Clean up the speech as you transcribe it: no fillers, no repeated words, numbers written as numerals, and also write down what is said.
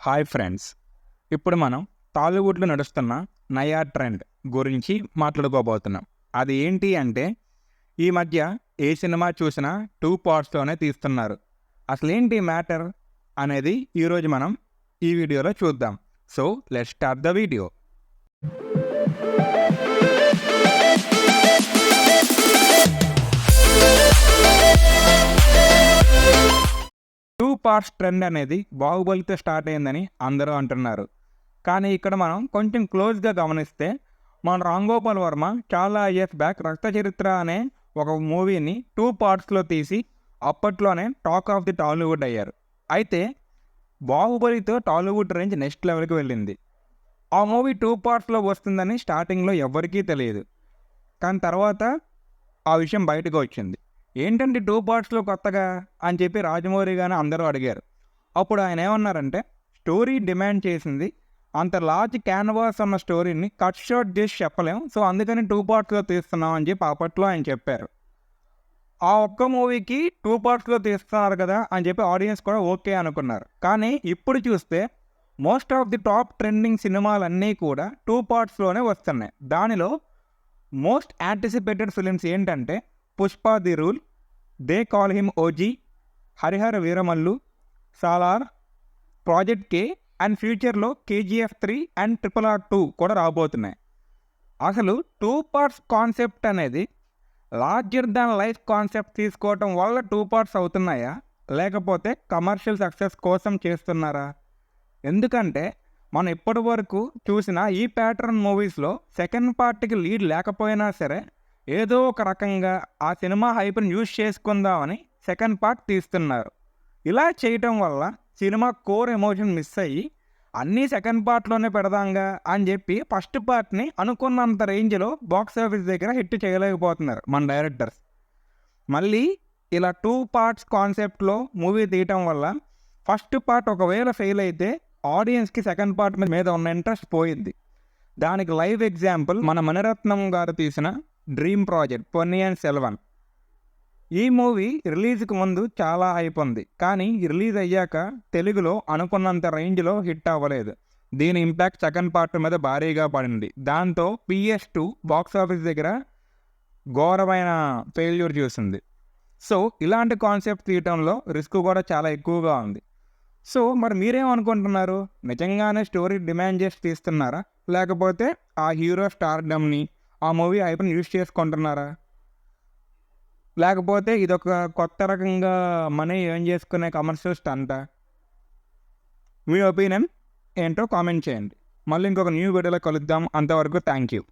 Hi friends, ఇప్పుడు మనం టాలీవుడ్లో నడుస్తున్న నయా ట్రెండ్ గురించి మాట్లాడుకోబోతున్నాం. అది ఏంటి అంటే, ఈ మధ్య ఏ సినిమా చూసినా 2 పార్ట్స్‌లోనే తీస్తున్నారు. అసలేంటి మ్యాటర్ అనేది ఈరోజు మనం ఈ వీడియోలో చూద్దాం. So let's start the video. 2 parts trend అనేది బాహుబలితో స్టార్ట్ అయిందని అందరూ అంటున్నారు. కానీ ఇక్కడ మనం కొంచెం క్లోజ్గా గమనిస్తే, మన రామ్ గోపాల్ వర్మ చాలా ఇయర్స్ బ్యాక్ రక్త చరిత్ర అనే ఒక మూవీని 2 పార్ట్స్లో తీసి అప్పట్లోనే టాక్ ఆఫ్ ది టాలీవుడ్ అయ్యారు. అయితే బాహుబలితో టాలీవుడ్ రేంజ్ నెక్స్ట్ లెవెల్కి వెళ్ళింది. ఆ మూవీ 2 పార్ట్స్లో వస్తుందని స్టార్టింగ్లో ఎవ్వరికీ తెలియదు. కానీ తర్వాత ఆ విషయం బయటకు వచ్చింది. ఏంటంటే 2 పార్ట్స్లో కొత్తగా అని చెప్పి రాజమౌళి గారిని అందరూ అడిగారు. అప్పుడు ఆయన ఏమన్నారంటే, స్టోరీ డిమాండ్ చేసింది, అంత లార్జ్ క్యాన్వాస్ ఉన్న స్టోరీని కట్ షార్ట్ చేసి చెప్పలేం, సో అందుకని 2 పార్ట్స్లో తీస్తున్నాం అని చెప్పి అప్పట్లో ఆయన చెప్పారు. ఆ ఒక్క మూవీకి 2 పార్ట్స్లో తీస్తున్నారు కదా అని చెప్పి ఆడియన్స్ కూడా ఓకే అనుకున్నారు. కానీ ఇప్పుడు చూస్తే most of the top trending సినిమాలన్నీ కూడా 2 పార్ట్స్లోనే వస్తున్నాయి. దానిలో మోస్ట్ యాంటిసిపేటెడ్ ఫిలిమ్స్ ఏంటంటే Pushpa the rule, they call him OG, Harihara Veeramallu, Salaar, project K and ఫ్యూచర్లో కేజీఎఫ్ 3 అండ్ RRR 2 కూడా రాబోతున్నాయి. అసలు 2 పార్ట్స్ కాన్సెప్ట్ అనేది లార్జర్ దాన్ లైఫ్ కాన్సెప్ట్ తీసుకోవటం వల్ల 2 పార్ట్స్ అవుతున్నాయా, లేకపోతే కమర్షియల్ సక్సెస్ కోసం చేస్తున్నారా? ఎందుకంటే మనం ఇప్పటి వరకు చూసిన ఈ ప్యాటర్న్ మూవీస్లో సెకండ్ పార్ట్కి లీడ్ లేకపోయినా సరే, ఏదో ఒక రకంగా ఆ సినిమా హైప్ని యూజ్ చేసుకుందామని సెకండ్ పార్ట్ తీస్తున్నారు. ఇలా చేయటం వల్ల సినిమా కోర్ ఎమోషన్ మిస్ అయ్యి అన్నీ సెకండ్ పార్ట్లోనే పెడదాంగా అని చెప్పి ఫస్ట్ పార్ట్ని అనుకున్నంత రేంజ్లో బాక్స్ ఆఫీస్ దగ్గర హిట్ చేయలేకపోతున్నారు మన డైరెక్టర్స్. మళ్ళీ ఇలా 2 పార్ట్స్ కాన్సెప్ట్లో మూవీ తీయటం వల్ల ఫస్ట్ పార్ట్ ఒకవేళ ఫెయిల్ అయితే ఆడియన్స్కి సెకండ్ పార్ట్ మీద ఉన్న ఇంట్రెస్ట్ పోయింది. దానికి లైవ్ ఎగ్జాంపుల్ మన మణిరత్నం గారు తీసిన డ్రీమ్ ప్రాజెక్ట్ పొన్నియిన్ సెల్వన్. ఈ మూవీ రిలీజ్కి ముందు చాలా హైప్ ఉంది, కానీ రిలీజ్ అయ్యాక తెలుగులో అనుకున్నంత రేంజ్లో హిట్ అవ్వలేదు. దీని ఇంపాక్ట్ సెకండ్ పార్ట్ మీద భారీగా పడింది. దాంతో PS2 బాక్స్ ఆఫీస్ దగ్గర ఘోరమైన ఫెయిల్యూర్ చూసింది. సో ఇలాంటి కాన్సెప్ట్ తీయటంలో రిస్క్ కూడా చాలా ఎక్కువగా ఉంది. సో మరి మీరేమనుకుంటున్నారు? నిజంగానే స్టోరీ డిమాండ్ చేసి తీస్తున్నారా, లేకపోతే ఆ హీరో స్టార్డమ్ని, ఆ మూవీ హైప్ని యూజ్ చేసుకుంటున్నారా, లేకపోతే ఇదొక కొత్త రకంగా మనీ ఎర్న్ చేసుకునే కమర్షియల్ స్టంటా? మీ ఒపీనియన్ ఏంటో కామెంట్ చేయండి. మళ్ళీ ఇంకొక న్యూ వీడియోలో కలుద్దాం. అంతవరకు థ్యాంక్ యూ.